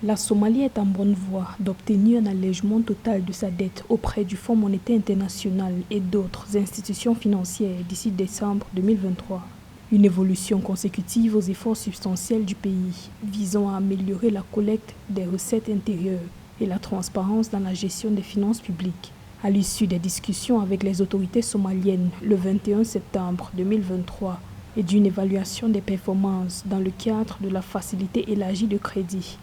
La Somalie est en bonne voie d'obtenir un allègement total de sa dette auprès du Fonds monétaire international et d'autres institutions financières d'ici décembre 2023. Une évolution consécutive aux efforts substantiels du pays visant à améliorer la collecte des recettes intérieures et la transparence dans la gestion des finances publiques. À l'issue des discussions avec les autorités somaliennes le 21 septembre 2023 et d'une évaluation des performances dans le cadre de la facilité élargie de crédit,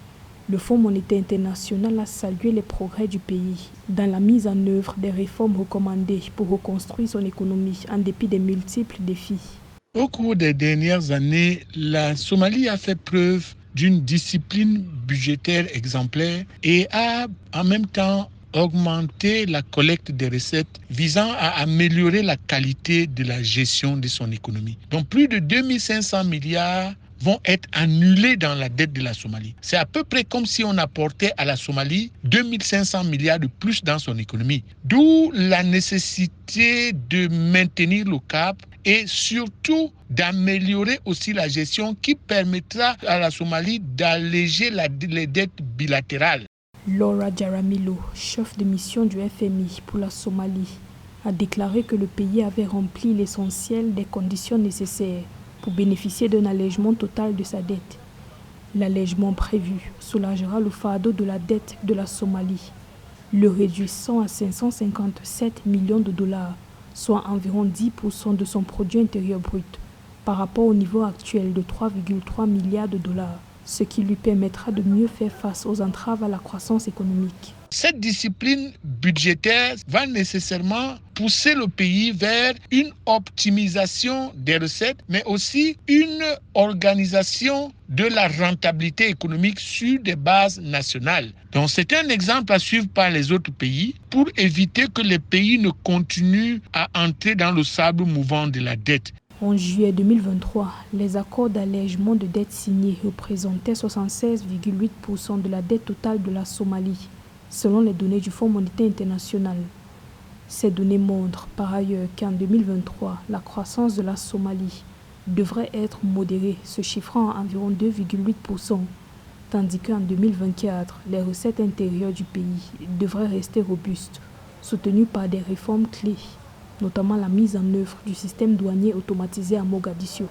le Fonds monétaire international a salué les progrès du pays dans la mise en œuvre des réformes recommandées pour reconstruire son économie en dépit des multiples défis. Au cours des dernières années, la Somalie a fait preuve d'une discipline budgétaire exemplaire et a en même temps augmenté la collecte des recettes visant à améliorer la qualité de la gestion de son économie. Donc plus de 2500 milliards vont être annulés dans la dette de la Somalie. C'est à peu près comme si on apportait à la Somalie 2500 milliards de plus dans son économie. D'où la nécessité de maintenir le cap et surtout d'améliorer aussi la gestion qui permettra à la Somalie d'alléger les dettes bilatérales. Laura Jaramillo, chef de mission du FMI pour la Somalie, a déclaré que le pays avait rempli l'essentiel des conditions nécessaires pour bénéficier d'un allègement total de sa dette. L'allègement prévu soulagera le fardeau de la dette de la Somalie, le réduisant à 557 millions de dollars, soit environ 10% de son produit intérieur brut, par rapport au niveau actuel de 3,3 milliards de dollars, ce qui lui permettra de mieux faire face aux entraves à la croissance économique. Cette discipline budgétaire va nécessairement pousser le pays vers une optimisation des recettes, mais aussi une organisation de la rentabilité économique sur des bases nationales. Donc c'est un exemple à suivre par les autres pays pour éviter que les pays ne continuent à entrer dans le sable mouvant de la dette. En juillet 2023, les accords d'allègement de dette signés représentaient 76,8% de la dette totale de la Somalie, selon les données du Fonds monétaire international. Ces données montrent par ailleurs qu'en 2023, la croissance de la Somalie devrait être modérée, se chiffrant à environ 2,8%, tandis qu'en 2024, les recettes intérieures du pays devraient rester robustes, soutenues par des réformes clés, notamment la mise en œuvre du système douanier automatisé à Mogadiscio.